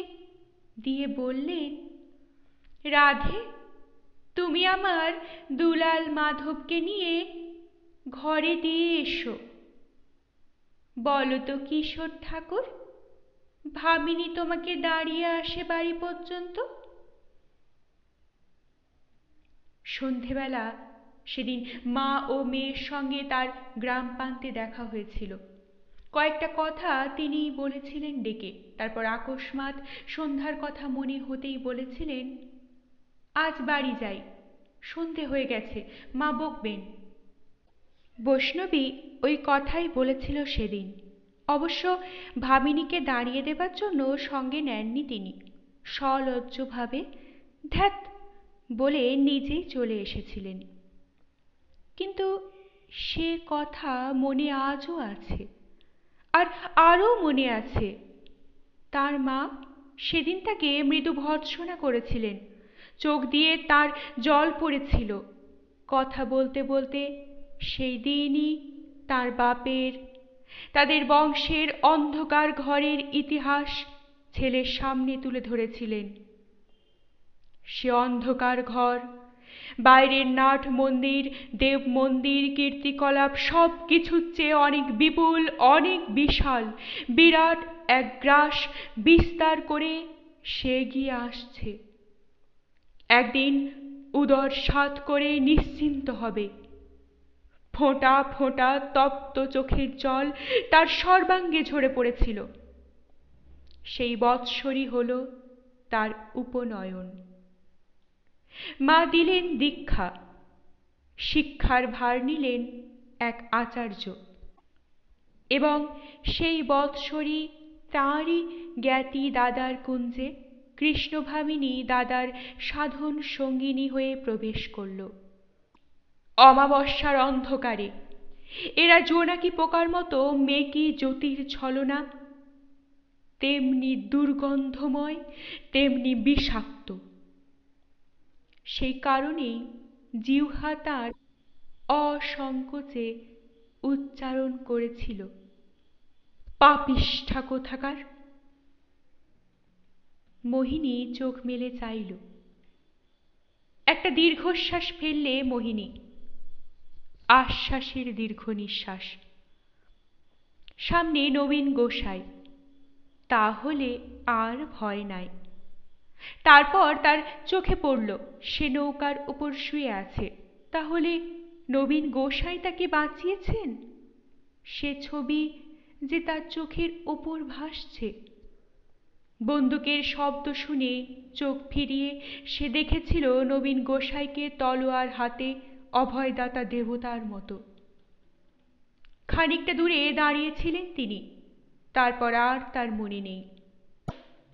দিয়ে বললেন, রাধে, তুমি আমার দুলাল মাধবকে নিয়ে ঘরে দিয়ে এসো। বলো তো কিশোর ঠাকুর, ভামিনী তোমাকে দাঁড়িয়ে আসে বাড়ি পর্যন্ত? সন্ধেবেলা সেদিন মা ও মেয়ের সঙ্গে তার গ্রাম প্রান্তে দেখা হয়েছিল। কয়েকটা কথা তিনি বলেছিলেন ডেকে। তারপর আকস্মাৎ সন্ধ্যার কথা মনে হতেই বলেছিলেন, আজ বাড়ি যাই, সন্ধে হয়ে গেছে, মা বকবেন। বৈষ্ণবী ওই কথাই বলেছিল সেদিন। অবশ্য ভামিনীকে দাঁড়িয়ে দেবার জন্য সঙ্গে নেননি তিনি। সলজ্জভাবে ধ্যাত বলে নিজেই চলে এসেছিলেন। কিন্তু সে কথা মনে আজও আছে, আর আরও মনে আছে তার মা সেদিন তাকে মৃদু ভর্ৎসনা করেছিলেন। চোখ দিয়ে তার জল পড়েছিল। কথা বলতে বলতে সেই দিনই তার বাপের, তাদের বংশের অন্ধকার ঘরের ইতিহাস ছেলের সামনে তুলে ধরেছিলেন। সে অন্ধকার ঘর, বাইরের নাট মন্দির, দেব মন্দির, কীর্তিকলাপ সব কিছুর চেয়ে অনেক বিপুল, অনেক বিশাল, বিরাট এক গ্রাস বিস্তার করে সে এগিয়ে আসছে। একদিন উদর সাৎ করে নিশ্চিন্ত হবে। ফোঁটা ফোঁটা তপ্ত চোখের জল তার সর্বাঙ্গে ঝরে পড়েছিল। সেই বৎসরই হল তার উপনয়ন। মা দিলেন দীক্ষা, শিক্ষার ভার নিলেন এক আচার্য, এবং সেই বৎসরই তাঁরই জ্ঞাতি দাদার কুঞ্জে কৃষ্ণভামিনী দাদার সাধন সঙ্গিনী হয়ে প্রবেশ করল। অমাবস্যার অন্ধকারে এরা জোনাকি পোকার মতো মেকি জ্যোতির ছলনা, তেমনি দুর্গন্ধময়, তেমনি বিষাক্ত। সেই কারণেই জিহ্বা তাঁর অসংকোচে উচ্চারণ করেছিল, পাপিষ্ঠা কোথাকার। মোহিনী চোখ মেলে চাইল। একটা দীর্ঘশ্বাস ফেললে মোহিনী, আশ্বাসের দীর্ঘ নিঃশ্বাস। সামনে নবীন গোসাই, তাহলে আর ভয় নাই। তারপর তার চোখে পড়ল সে নৌকার উপর শুয়ে আছে। তাহলে নবীন গোসাই তাকে বাঁচিয়েছেন? সে ছবি যে তার চোখের ওপর ভাসছে। বন্দুকের শব্দ শুনে চোখ ফিরিয়ে সে দেখেছিল নবীন গোসাইকে তলোয়ার হাতে অভয়দাতা দেবতার মতো। খানিকটা দূরে দাঁড়িয়েছিলেন তিনি। তারপর আর তার মনে নেই।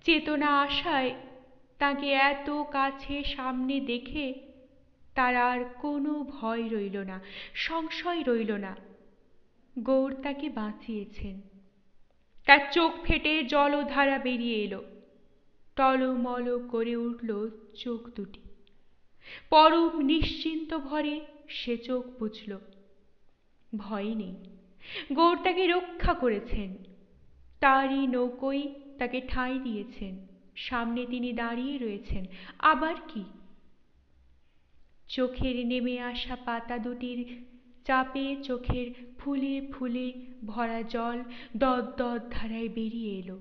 চেতনা আসায় তাকে এত কাছে সামনে দেখে তার আর কোনো ভয় রইল না, সংশয় রইল না। গৌর তাকে বাঁচিয়েছেন। তার চোখ ফেটে জলধারা বেরিয়ে এলো। টলমল করে উঠল চোখ দুটি। পরম নিশ্চিন্ত ভরে সে চোখ বুঝল। ভয় নেই, গৌর তাকে রক্ষা করেছেন। তারই নৌকোয় তাকে ঠাঁই দিয়েছেন। সামনে তিনি দাঁড়িয়ে রয়েছেন। আবার কি? চোখের নেমে আসা পাতা দুটির চাপে চোখের ফুলে ফুলে ভরা জল দরদর ধারায় বেরিয়ে এলো।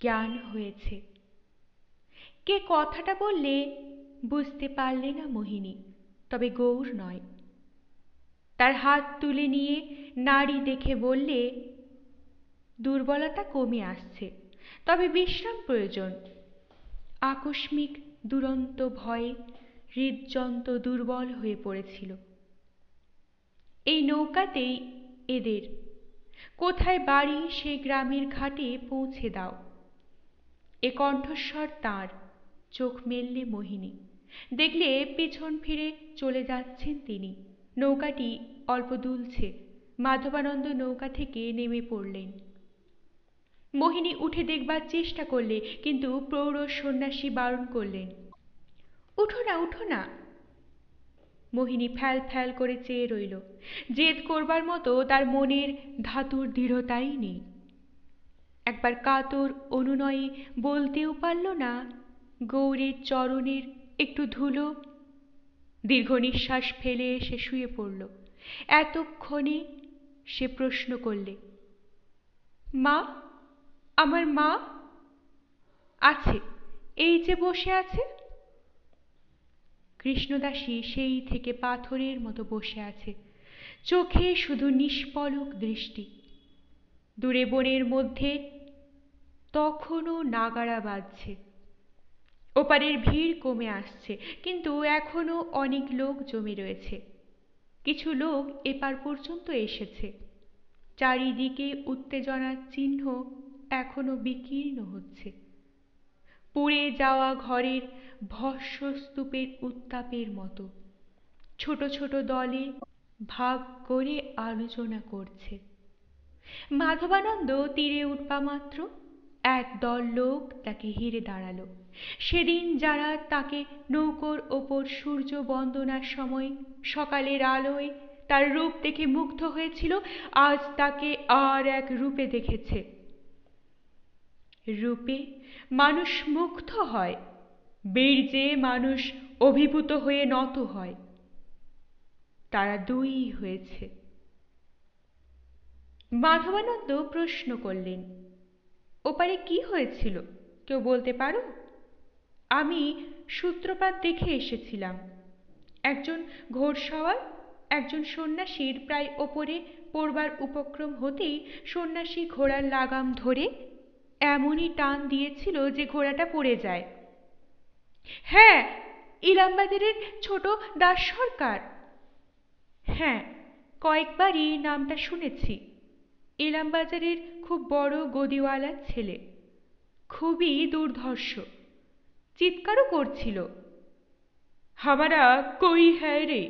জ্ঞান হয়েছে। কে কথাটা বললে বুঝতে পারলে না মোহিনী, তবে গৌর নয়। তার হাত তুলে নিয়ে নাড়ি দেখে বললে, দুর্বলতা কমে আসছে, তবে বিশ্রাম প্রয়োজন। আকস্মিক দুরন্ত ভয়ে হৃদযন্ত্র দুর্বল হয়ে পড়েছিল। এই নৌকাতেই এদের। কোথায় বাড়ি সেই গ্রামের ঘাটে পৌঁছে দাও। এ কণ্ঠস্বর তাঁর। চোখ মেললে মোহিনী। দেখলে পেছন ফিরে চলে যাচ্ছেন তিনি। নৌকাটি অল্প দুলছে। মাধবানন্দ নৌকা থেকে নেমে পড়লেন। মোহিনী উঠে দেখবার চেষ্টা করলে, কিন্তু প্রৌঢ় সন্ন্যাসী বারণ করলেন। উঠো না, উঠো না। মোহিনী ফ্যাল ফ্যাল করে চেয়ে রইল। জেদ করবার মতো তার মনের ধাতুর দৃঢ়তাই নেই। একবার কাতর অনুনয়ে বলতেও পারল না, গৌরীর চরণের একটু ধুলো। দীর্ঘ নিঃশ্বাস ফেলে সে শুয়ে পড়ল। এতক্ষণে সে প্রশ্ন করলে, মা, আমার মা? আছে, এই যে বসে আছে। কৃষ্ণদাসী সেই থেকে পাথরের মতো বসে আছে, চোখে শুধু নিষ্পলক দৃষ্টি। দূরে বনের মধ্যে তখনও নাগাড়া বাজছে। ওপারের ভিড় কমে আসছে, কিন্তু এখনো অনেক লোক জমে রয়েছে। কিছু লোক এপার পর্যন্ত এসেছে। চারিদিকে উত্তেজনার চিহ্ন এখনো বিকীর্ণ হচ্ছে। পুড়ে যাওয়া ঘরের ভস্মস্তূপের উত্তাপের মতো ছোট ছোট দলে ভাগ করে আলোচনা করছে। মাধবানন্দ তীরে উঠবা মাত্র একদল লোক তাকে ঘিরে দাঁড়ালো। সেদিন যারা তাকে নৌকোর ওপর সূর্য বন্দনার সময় সকালের আলোয় তার রূপ দেখে মুগ্ধ হয়েছিল, আজ তাকে আর এক রূপে দেখেছে। রূপে মানুষ মুগ্ধ হয়, বীর্যে মানুষ অভিভূত হয়ে নত হয়। তারা দুই হয়েছে। মাধবানন্দ প্রশ্ন করলেন, ওপারে কি হয়েছিল কেউ বলতে পারো? আমি সূত্রপাত দেখে এসেছিলাম। একজন ঘোড়সওয়ার একজন সন্ন্যাসীর প্রায় ওপরে পড়বার উপক্রম হতেই সন্ন্যাসী ঘোড়ার লাগাম ধরে এমনই টান দিয়েছিল যে ঘোড়াটা পড়ে যায়। হ্যাঁ, ইলামবাজারের ছোট দাস সরকার। হ্যাঁ, কয়েকবারই নামটা শুনেছি। ইলামবাজারের খুব বড় গদিওয়ালার ছেলে, খুবই দুর্ধর্ষ, চিৎকারও করছিল, হামারা কই হ্যায় রে।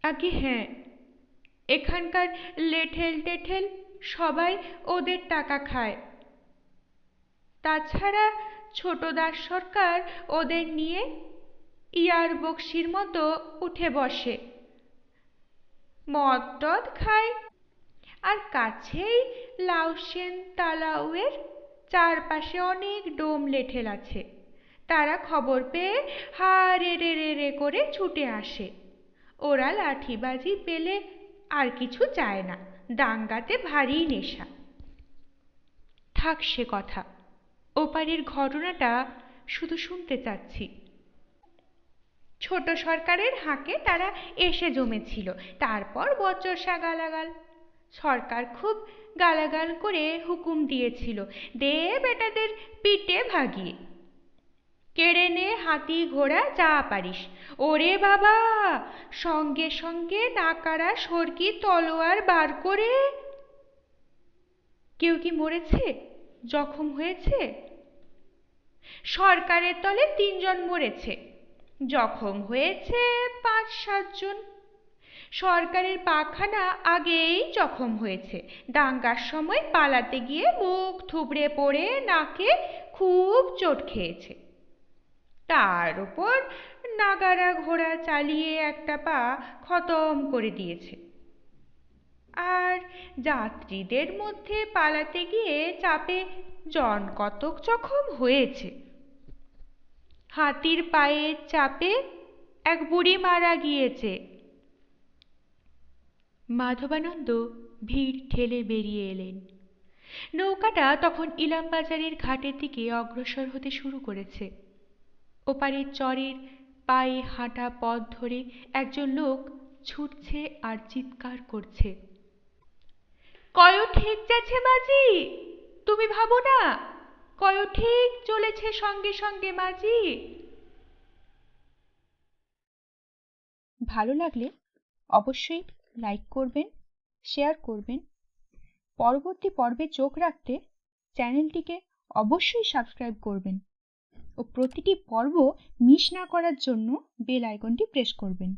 আগে হ্যাঁ, এখানকার লেঠেল টেঠেল সবাই ওদের টাকা খায়। তাছাড়া ছোট দাস সরকার ওদের নিয়ে ইয়ার বক্সির মতো উঠে বসে, মদ টদ খায়। আর কাছেই লাউসেন তালাউয়ের চারপাশে অনেক ডোম লেঠেল আছে। তারা খবর পেয়ে হা রে রে রে রে করে ছুটে আসে। ওরা লাঠিবাজি পেলে আর কিছু চায় না, দাঙ্গাতে ভারী নেশা। থাক সে কথা, ওপারের ঘটনাটা শুধু শুনতে চাচ্ছি। ছোট সরকারের হাঁকে তারা এসে জমেছিল, তারপর বচসা গালাগাল। সরকার খুব গালাগাল করে হুকুম দিয়েছিল, দে বেটাদের পিটে ভাগিয়ে, কেড়ে নে হাতি ঘোড়া যা পারিস। ওরে বাবা, সঙ্গে সঙ্গে নাকারা সরকি তলোয়ার বার করে। কেউ কি মরেছে, জখম হয়েছে? সরকারের তলে 3 জন মরেছে, জখম হয়েছে 5-7 জন। সরকারের পাখানা আগেই জখম হয়েছে, দাঙ্গার সময় পালাতে গিয়ে মুখ থুবড়ে পড়ে নাকে খুব চোট খেয়েছে। তার উপর নাগারা ঘোড়া চালিয়ে একটা পা খতম করে দিয়েছে। আর যাত্রীদের মধ্যে পালাতে গিয়ে চাপে জন কতক জখম হয়েছে। হাতির পায়ের চাপে এক বুড়ি মারা গিয়েছে। মাধবানন্দ ভিড় ঠেলে বেরিয়ে এলেন। নৌকাটা তখন ইলামবাজারের ঘাটের দিকে অগ্রসর হতে শুরু করেছে। ওপারের চরের পায়ে হাঁটা পথ ধরে একজন লোক ছুটছে আর চিৎকার করছে, কয় ঠিক যাচ্ছে মাঝি, তুমি ভাবো না, কয় ঠিক চলেছে সঙ্গে সঙ্গে মাঝি। ভালো লাগলে অবশ্যই লাইক করবেন, শেয়ার করবেন। পরবর্তী পর্বে চোখ রাখতে চ্যানেলটিকে অবশ্যই সাবস্ক্রাইব করবেন ও প্রতিটি পর্ব মিস না করার জন্য বেল আইকনটি প্রেস করবেন।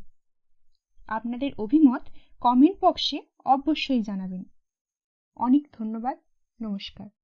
আপনাদের অভিমত কমেন্ট বক্সে অবশ্যই জানাবেন। অনেক ধন্যবাদ। নমস্কার।